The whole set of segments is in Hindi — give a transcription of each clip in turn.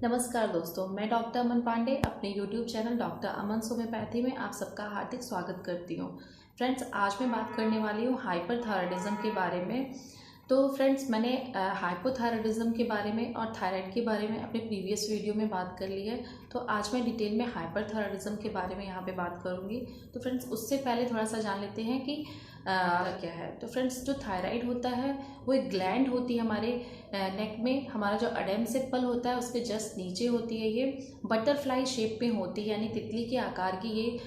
नमस्कार दोस्तों, मैं डॉक्टर अमन पांडे अपने YouTube चैनल डॉक्टर अमन होम्योपैथी में आप सबका हार्दिक स्वागत करती हूँ। फ्रेंड्स, आज मैं बात करने वाली हूँ हाइपरथायराइडिज्म के बारे में। तो फ्रेंड्स, मैंने हाइपोथायराइडिज्म के बारे में और थायराइड के बारे में अपने प्रीवियस वीडियो में बात कर ली है। तो आज मैं डिटेल में हाइपरथायराइडिज्म के बारे में यहाँ पे बात करूँगी। तो फ्रेंड्स, उससे पहले थोड़ा सा जान लेते हैं कि क्या है। तो फ्रेंड्स, जो थायराइड होता है वो एक ग्लैंड होती है हमारे नेक में। हमारा जो अडेम सेप्पल होता है उसके जस्ट नीचे होती है। ये बटरफ्लाई शेप में होती है, यानी तितली के आकार की ये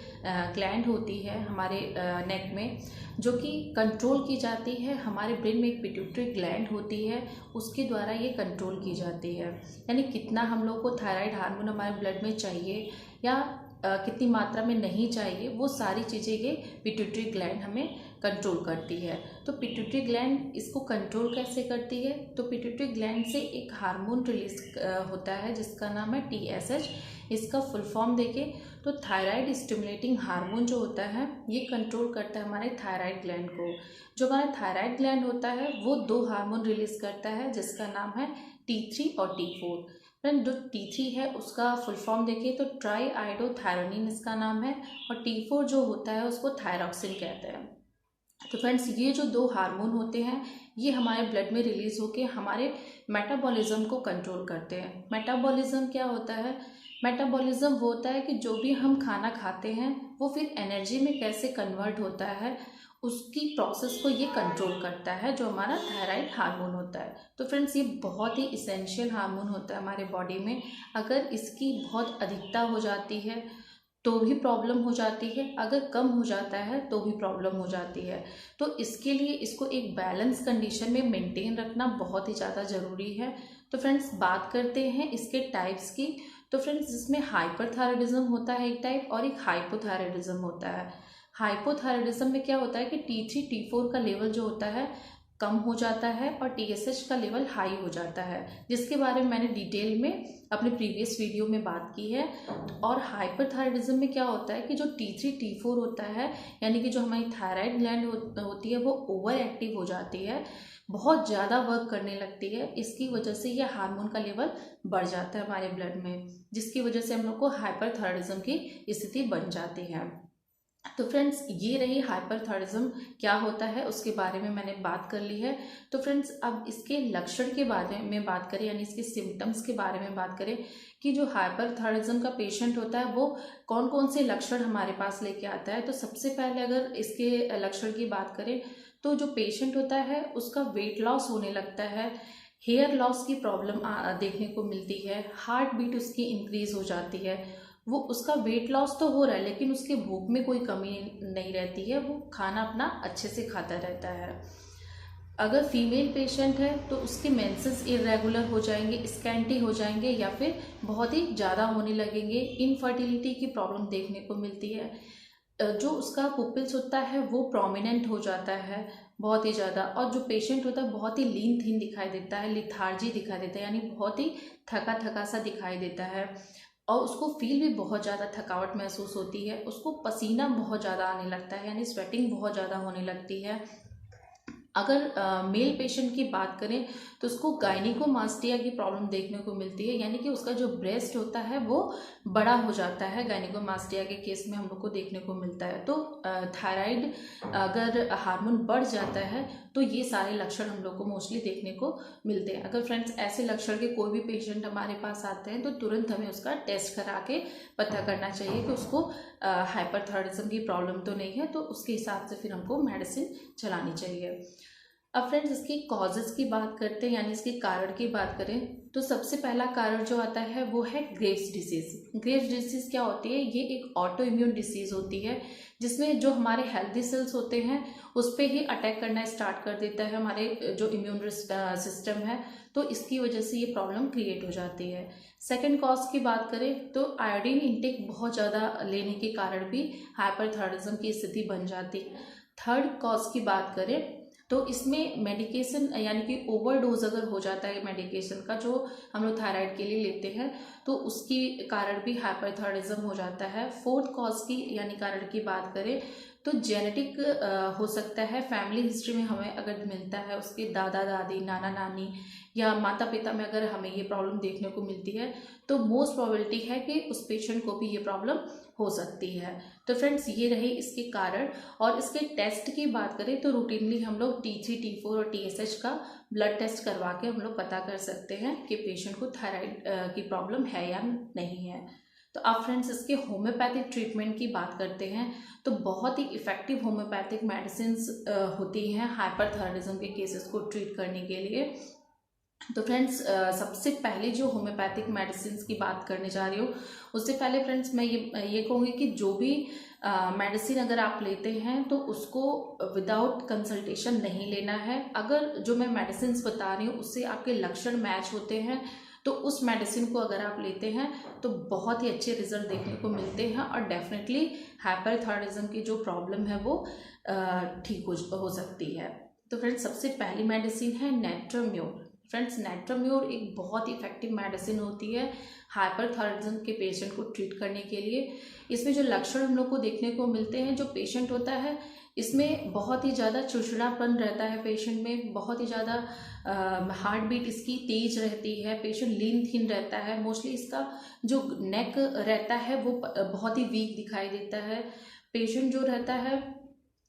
ग्लैंड होती है हमारे नेक में, जो कि कंट्रोल की जाती है। हमारे ब्रेन में एक पिट्यूटरी ग्लैंड होती है, उसके द्वारा ये कंट्रोल की जाती है। यानी कितना हम लोग को थायराइड हार्मोन हमारे ब्लड में चाहिए या कितनी मात्रा में नहीं चाहिए, वो सारी चीज़ें ये पिट्यूटरी ग्लैंड हमें कंट्रोल करती है। तो पिट्यूटरी ग्लैंड इसको कंट्रोल कैसे करती है? तो पिट्यूटरी ग्लैंड से एक हार्मोन रिलीज होता है जिसका नाम है TSH। इसका फुल फॉर्म देखें तो थायराइड स्टिमुलेटिंग हार्मोन जो होता है ये कंट्रोल करता है हमारे थायराइड ग्लैंड को। जो हमारा थायराइड ग्लैंड होता है वो दो हार्मोन रिलीज करता है जिसका नाम है T3 और T4। फ्रेंड, जो T3 है उसका फुल फॉर्म देखिए तो ट्राई आइडोथायरोनिन इसका नाम है, और T4 जो होता है उसको थायरॉक्सिन कहते हैं। तो फ्रेंड्स, ये जो दो हार्मोन होते हैं ये हमारे ब्लड में रिलीज होकर हमारे मेटाबॉलिज्म को कंट्रोल करते हैं। मेटाबॉलिज्म क्या होता है? मेटाबॉलिज्म वो होता है कि जो भी हम खाना खाते हैं वो फिर एनर्जी में कैसे कन्वर्ट होता है, उसकी प्रोसेस को ये कंट्रोल करता है, जो हमारा थायराइड हार्मोन होता है। तो फ्रेंड्स, ये बहुत ही इसेंशियल हार्मोन होता है हमारे बॉडी में। अगर इसकी बहुत अधिकता हो जाती है तो भी प्रॉब्लम हो जाती है, अगर कम हो जाता है तो भी प्रॉब्लम हो जाती है। तो इसके लिए इसको एक बैलेंस कंडीशन में मेंटेन रखना बहुत ही ज़्यादा ज़रूरी है। तो फ्रेंड्स, बात करते हैं इसके टाइप्स की। तो फ्रेंड्स, जिसमें हाइपरथायराइडिज्म होता है एक टाइप, और एक हाइपोथायराइडिज्म होता है। हाइपोथायराइडिज्म में क्या होता है कि T3 T4 का लेवल जो होता है कम हो जाता है और TSH का लेवल हाई हो जाता है, जिसके बारे में मैंने डिटेल में अपने प्रीवियस वीडियो में बात की है। और हाइपरथायराइडिज्म में क्या होता है कि जो T3 T4 होता है, यानी कि जो हमारी थायराइड ग्लैंड होती है वो ओवर एक्टिव हो जाती है, बहुत ज़्यादा वर्क करने लगती है। इसकी वजह से ये हार्मोन का लेवल बढ़ जाता है हमारे ब्लड में, जिसकी वजह से हम लोग को हाइपरथायराइडिज्म की स्थिति बन जाती है। तो फ्रेंड्स, ये रही हाइपरथायराइडिज्म क्या होता है उसके बारे में मैंने बात कर ली है। तो फ्रेंड्स, अब इसके लक्षण के बारे में बात करें, यानी इसके सिम्टम्स के बारे में बात करें कि जो हाइपरथायराइडिज्म का पेशेंट होता है वो कौन कौन से लक्षण हमारे पास लेके आता है। तो सबसे पहले अगर इसके लक्षण की बात करें तो जो पेशेंट होता है उसका वेट लॉस होने लगता है, हेयर लॉस की प्रॉब्लम देखने को मिलती है, हार्ट बीट उसकी इंक्रीज हो जाती है। वो उसका वेट लॉस तो हो रहा है लेकिन उसके भूख में कोई कमी नहीं रहती है, वो खाना अपना अच्छे से खाता रहता है। अगर फीमेल पेशेंट है तो उसके मेंसेस इरेगुलर हो जाएंगे, स्कैंटी हो जाएंगे, या फिर बहुत ही ज़्यादा होने लगेंगे। इनफर्टिलिटी की प्रॉब्लम देखने को मिलती है। जो उसका पुपिल्स होता है वो प्रोमिनेंट हो जाता है बहुत ही ज़्यादा, और जो पेशेंट होता है बहुत ही लीन थीन दिखाई देता है, लिथार्जी दिखाई देता है, यानी बहुत ही थका थका सा दिखाई देता है, और उसको फील भी बहुत ज़्यादा थकावट महसूस होती है। उसको पसीना बहुत ज़्यादा आने लगता है, यानी स्वेटिंग बहुत ज़्यादा होने लगती है। अगर मेल पेशेंट की बात करें तो उसको गायनिकोमास्टिया की प्रॉब्लम देखने को मिलती है, यानी कि उसका जो ब्रेस्ट होता है वो बड़ा हो जाता है। गायनिकोमास्टिया के केस में हम लोग को देखने को मिलता है। तो थायराइड अगर हार्मोन बढ़ जाता है तो ये सारे लक्षण हम लोग को मोस्टली देखने को मिलते हैं। अगर फ्रेंड्स ऐसे लक्षण के कोई भी पेशेंट हमारे पास आते हैं तो तुरंत हमें उसका टेस्ट करा के पता करना चाहिए कि उसको हाइपरथायराइडिज्म की प्रॉब्लम तो नहीं है, तो उसके हिसाब से फिर हमको मेडिसिन चलानी चाहिए। अब फ्रेंड्स, इसकी कॉजेज़ की बात करते हैं, यानी इसके कारण की बात करें तो सबसे पहला कारण जो आता है वो है ग्रेव्स डिसीज़। ग्रेव्स डिसीज़ क्या होती है? ये एक ऑटो इम्यून डिसीज़ होती है जिसमें जो हमारे हेल्दी सेल्स होते हैं उस पर ही अटैक करना स्टार्ट कर देता है हमारे जो इम्यून सिस्टम है। तो इसकी वजह से ये प्रॉब्लम क्रिएट हो जाती है। सेकेंड कॉज की बात करें तो आयोडीन इंटेक बहुत ज़्यादा लेने के कारण भी हाइपरथायराइडिज्म की स्थिति बन जाती है। थर्ड कॉज की बात करें तो इसमें मेडिकेशन, यानी कि ओवरडोज अगर हो जाता है मेडिकेशन का जो हम लोग थायराइड के लिए लेते हैं तो उसकी कारण भी हाइपरथायराइडिज्म हो जाता है। फोर्थ कॉज की यानी कारण की बात करें तो जेनेटिक हो सकता है, फैमिली हिस्ट्री में हमें अगर मिलता है, उसके दादा दादी, नाना नानी या माता पिता में अगर हमें ये प्रॉब्लम देखने को मिलती है तो मोस्ट प्रोबेबिलिटी है कि उस पेशेंट को भी ये प्रॉब्लम हो सकती है। तो फ्रेंड्स ये रहे इसके कारण। और इसके टेस्ट की बात करें तो रूटीनली हम लोग T3, T4 और TSH का ब्लड टेस्ट करवा के हम लोग पता कर सकते हैं कि पेशेंट को थायराइड की प्रॉब्लम है या नहीं है। तो अब फ्रेंड्स इसके होम्योपैथिक ट्रीटमेंट की बात करते हैं तो बहुत ही इफ़ेक्टिव होम्योपैथिक मेडिसिन होती हैं हाइपरथायराइडिज्म के केसेस को ट्रीट करने के लिए। तो फ्रेंड्स सबसे पहले जो होम्योपैथिक मेडिसिन की बात करने जा रही हूँ, उससे पहले फ्रेंड्स मैं ये कहूँगी कि जो भी मेडिसिन अगर आप लेते हैं तो उसको विदाउट कंसल्टेशन नहीं लेना है। अगर जो मैं मेडिसिन बता रही हूँ उससे आपके लक्षण मैच होते हैं तो उस मेडिसिन को अगर आप लेते हैं तो बहुत ही अच्छे रिजल्ट देखने को मिलते हैं और डेफिनेटली हाइपरथायराइडिज्म की जो प्रॉब्लम है वो ठीक हो सकती है। तो फ्रेंड्स सबसे पहली मेडिसिन है नेट्रोम्योर। फ्रेंड्स नेट्रोम्योर एक बहुत ही इफेक्टिव मेडिसिन होती है हाइपरथायराइडिज्म के पेशेंट को ट्रीट करने के लिए। इसमें जो लक्षण हम लोग को देखने को मिलते हैं, जो पेशेंट होता है इसमें बहुत ही ज़्यादा चिड़चिड़ापन रहता है, पेशेंट में बहुत ही ज़्यादा हार्ट बीट इसकी तेज रहती है, पेशेंट लीन थीन रहता है, मोस्टली इसका जो नेक रहता है वो बहुत ही वीक दिखाई देता है। पेशेंट जो रहता है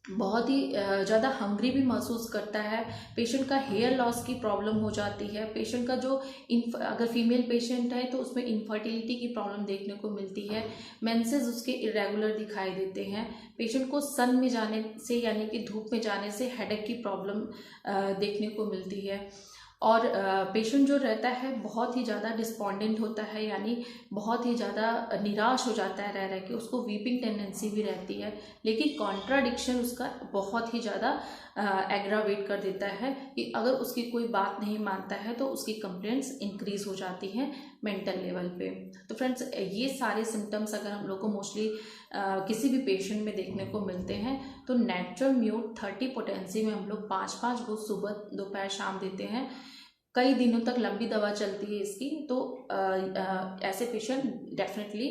बहुत ही ज़्यादा हंग्री भी महसूस करता है, पेशेंट का हेयर लॉस की प्रॉब्लम हो जाती है, पेशेंट का जो अगर फीमेल पेशेंट है तो उसमें इनफर्टिलिटी की प्रॉब्लम देखने को मिलती है, मेंसेस उसके इरेगुलर दिखाई देते हैं, पेशेंट को सन में जाने से यानी कि धूप में जाने से हेडेक की प्रॉब्लम देखने को मिलती है। और पेशेंट जो रहता है बहुत ही ज़्यादा डिस्पॉन्डेंट होता है, यानी बहुत ही ज़्यादा निराश हो जाता है रह के, उसको वीपिंग टेंडेंसी भी रहती है, लेकिन कॉन्ट्राडिक्शन उसका बहुत ही ज़्यादा एग्रावेट कर देता है कि अगर उसकी कोई बात नहीं मानता है तो उसकी कंप्लेंट्स इंक्रीज हो जाती हैं मेंटल लेवल पे। तो फ्रेंड्स ये सारे सिम्टम्स अगर हम लोग को मोस्टली किसी भी पेशेंट में देखने को मिलते हैं तो नेट्रोम्योर 30 पोटेंसी में हम लोग 5-5 बूंद सुबह दोपहर शाम देते हैं। कई दिनों तक लंबी दवा चलती है इसकी, तो ऐसे पेशेंट डेफिनेटली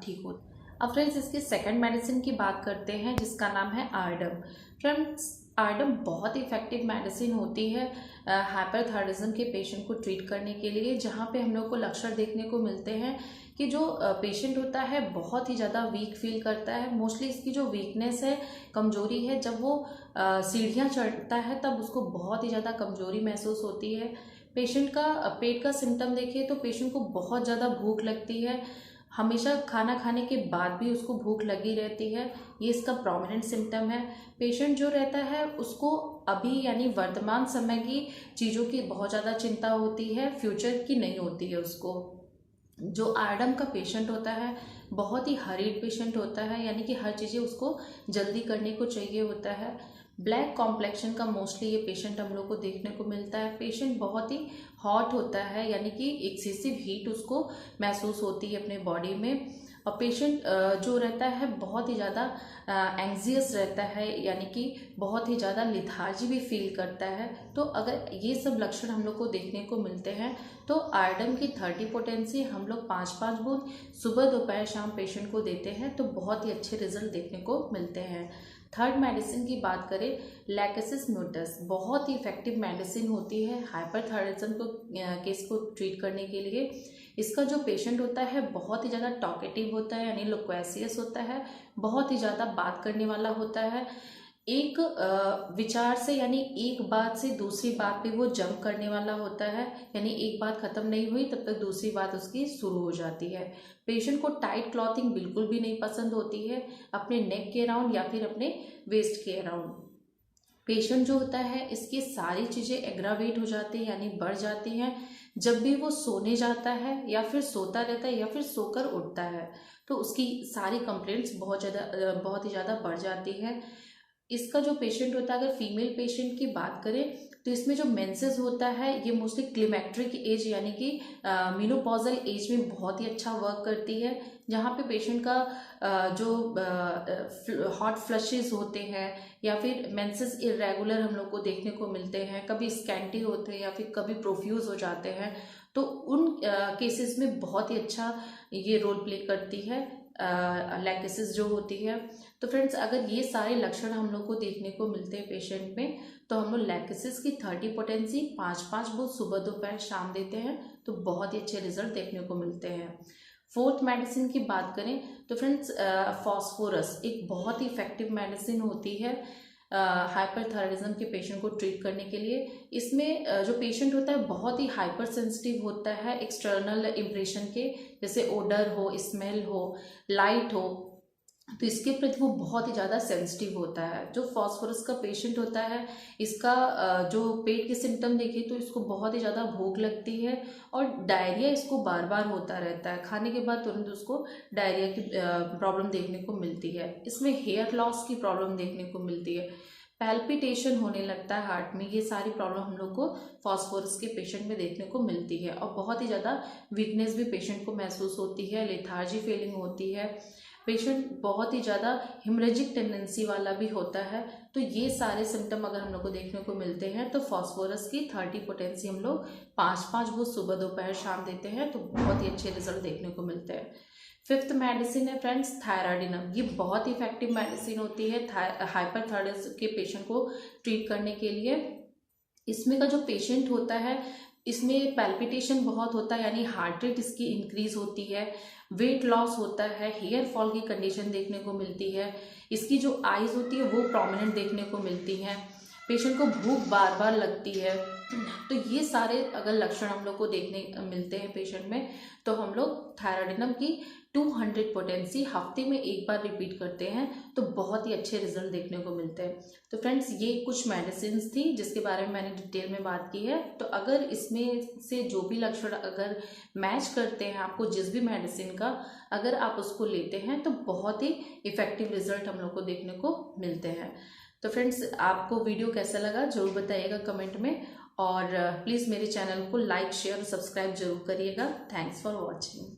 ठीक हो। अब फ्रेंड्स इसके सेकंड मेडिसिन की बात करते हैं जिसका नाम है आर्डम। फ्रेंड्स आर्डम बहुत इफेक्टिव मेडिसिन होती है हाइपरथायराइडिज्म के पेशेंट को ट्रीट करने के लिए, जहाँ पे हम लोग को लक्षण देखने को मिलते हैं कि जो पेशेंट होता है बहुत ही ज़्यादा वीक फील करता है। मोस्टली इसकी जो वीकनेस है, कमजोरी है, जब वो सीढ़ियाँ चढ़ता है तब उसको बहुत ही ज़्यादा कमजोरी महसूस होती है। पेशेंट का पेट का सिम्टम देखिए तो पेशेंट को बहुत ज़्यादा भूख लगती है, हमेशा खाना खाने के बाद भी उसको भूख लगी रहती है, ये इसका प्रोमिनेंट सिम्टम है। पेशेंट जो रहता है उसको अभी यानी वर्तमान समय की चीज़ों की बहुत ज़्यादा चिंता होती है, फ्यूचर की नहीं होती है उसको। जो आर्डम का पेशेंट होता है बहुत ही हरीड पेशेंट होता है, यानी कि हर चीज़ें उसको जल्दी करने को चाहिए होता है। ब्लैक कॉम्प्लेक्शन का मोस्टली ये पेशेंट हम लोग को देखने को मिलता है। पेशेंट बहुत ही हॉट होता है, यानी कि एक्सेसिव हीट उसको महसूस होती है अपने बॉडी में। और पेशेंट जो रहता है बहुत ही ज़्यादा एंग्जियस रहता है, यानी कि बहुत ही ज़्यादा लिथार्जी भी फील करता है। तो अगर ये सब लक्षण हम लोग को देखने को मिलते हैं तो आर्डम की 30 पोटेंसी हम लोग 5-5 बूंद सुबह दोपहर शाम पेशेंट को देते हैं तो बहुत ही अच्छे रिजल्ट देखने को मिलते हैं। थर्ड मेडिसिन की बात करें, लैकेसिस म्यूटस बहुत ही इफेक्टिव मेडिसिन होती है हाइपरथायराइडिज्म को केस को ट्रीट करने के लिए। इसका जो पेशेंट होता है बहुत ही ज़्यादा टॉकेटिव होता है, यानी लोक्वेसियस होता है, बहुत ही ज़्यादा बात करने वाला होता है, एक विचार से यानी एक बात से दूसरी बात पे वो जंप करने वाला होता है, यानी एक बात खत्म नहीं हुई तब तक दूसरी बात उसकी शुरू हो जाती है। पेशेंट को टाइट क्लॉथिंग बिल्कुल भी नहीं पसंद होती है अपने नेक के अराउंड या फिर अपने वेस्ट के अराउंड। पेशेंट जो होता है इसकी सारी चीज़ें एग्रावेट हो जाती है यानी बढ़ जाती हैं जब भी वो सोने जाता है या फिर सोता रहता है या फिर सोकर उठता है, तो उसकी सारी कंप्लेंट्स बहुत ही ज़्यादा बढ़ जाती है। इसका जो पेशेंट होता है, अगर फीमेल पेशेंट की बात करें तो इसमें जो मेंसेस होता है ये मोस्टली क्लिमेक्ट्रिक एज यानी कि मेनोपॉजल एज में बहुत ही अच्छा वर्क करती है, जहाँ पे पेशेंट का जो हॉट फ्लशेस होते हैं या फिर मेंसेस इरेगुलर हम लोग को देखने को मिलते हैं, कभी स्कैंटी होते हैं या फिर कभी प्रोफ्यूज हो जाते हैं, तो उन केसेस में बहुत ही अच्छा ये रोल प्ले करती है लैकेसिस जो होती है। तो फ्रेंड्स अगर ये सारे लक्षण हम लोग को देखने को मिलते हैं पेशेंट में, तो हम लोग लैकेसिस की 30 पोटेंसी 5-5 बूथ सुबह दोपहर शाम देते हैं, तो बहुत ही अच्छे रिजल्ट देखने को मिलते हैं। फोर्थ मेडिसिन की बात करें तो फ्रेंड्स फॉस्फोरस एक बहुत ही इफेक्टिव मेडिसिन होती है हाइपरथायराइडिज्म के पेशेंट को ट्रीट करने के लिए। इसमें जो पेशेंट होता है बहुत ही हाइपर सेंसिटिव होता है एक्सटर्नल इम्प्रेशन के, जैसे ओडर हो, स्मेल हो, लाइट हो, तो इसके प्रति वो बहुत ही ज़्यादा सेंसिटिव होता है। जो फॉस्फोरस का पेशेंट होता है, इसका जो पेट के सिम्टम देखे तो इसको बहुत ही ज़्यादा भूख लगती है और डायरिया इसको बार बार होता रहता है, खाने के बाद तुरंत उसको डायरिया की प्रॉब्लम देखने को मिलती है। इसमें हेयर लॉस की प्रॉब्लम देखने को मिलती है, पैल्पिटेशन होने लगता है हार्ट में, ये सारी प्रॉब्लम हम लोग को फॉस्फोरस के पेशेंट में देखने को मिलती है। और बहुत ही ज़्यादा वीकनेस भी पेशेंट को महसूस होती है, लेथार्जी फीलिंग होती है, पेशेंट बहुत ही ज़्यादा हिमरेजिक टेंडेंसी वाला भी होता है। तो ये सारे सिम्टम अगर हम लोग को देखने को मिलते हैं तो फॉस्फोरस की 30 पोटेंसी हम लोग 5-5 बूथ सुबह दोपहर शाम देते हैं, तो बहुत ही अच्छे रिजल्ट देखने को मिलते हैं। फिफ्थ मेडिसिन है फ्रेंड्स थायराइडिनम। ये बहुत ही इफेक्टिव मेडिसिन होती है हाइपरथायराइडिज्म के पेशेंट को ट्रीट करने के लिए। इसमें का जो पेशेंट होता है, इसमें पैल्पिटेशन बहुत होता है, यानी हार्ट रेट इसकी इंक्रीज होती है, वेट लॉस होता है, हेयर फॉल की कंडीशन देखने को मिलती है, इसकी जो आईज होती है वो प्रोमिनेंट देखने को मिलती हैं, पेशेंट को भूख बार बार लगती है। तो ये सारे अगर लक्षण हम लोग को देखने मिलते हैं पेशेंट में, तो हम लोग थायराइडिनम की 200 पोटेंसी हफ्ते में एक बार रिपीट करते हैं, तो बहुत ही अच्छे रिजल्ट देखने को मिलते हैं। तो फ्रेंड्स ये कुछ मेडिसिन थी जिसके बारे में मैंने डिटेल में बात की है। तो अगर इसमें से जो भी लक्षण अगर मैच करते हैं आपको, जिस भी मेडिसिन का अगर आप उसको लेते हैं, तो बहुत ही इफेक्टिव रिजल्ट हम लोग को देखने को मिलते हैं। तो फ्रेंड्स आपको वीडियो कैसा लगा जरूर बताइएगा कमेंट में, और प्लीज़ मेरे चैनल को लाइक शेयर और सब्सक्राइब जरूर करिएगा। Thanks for watching.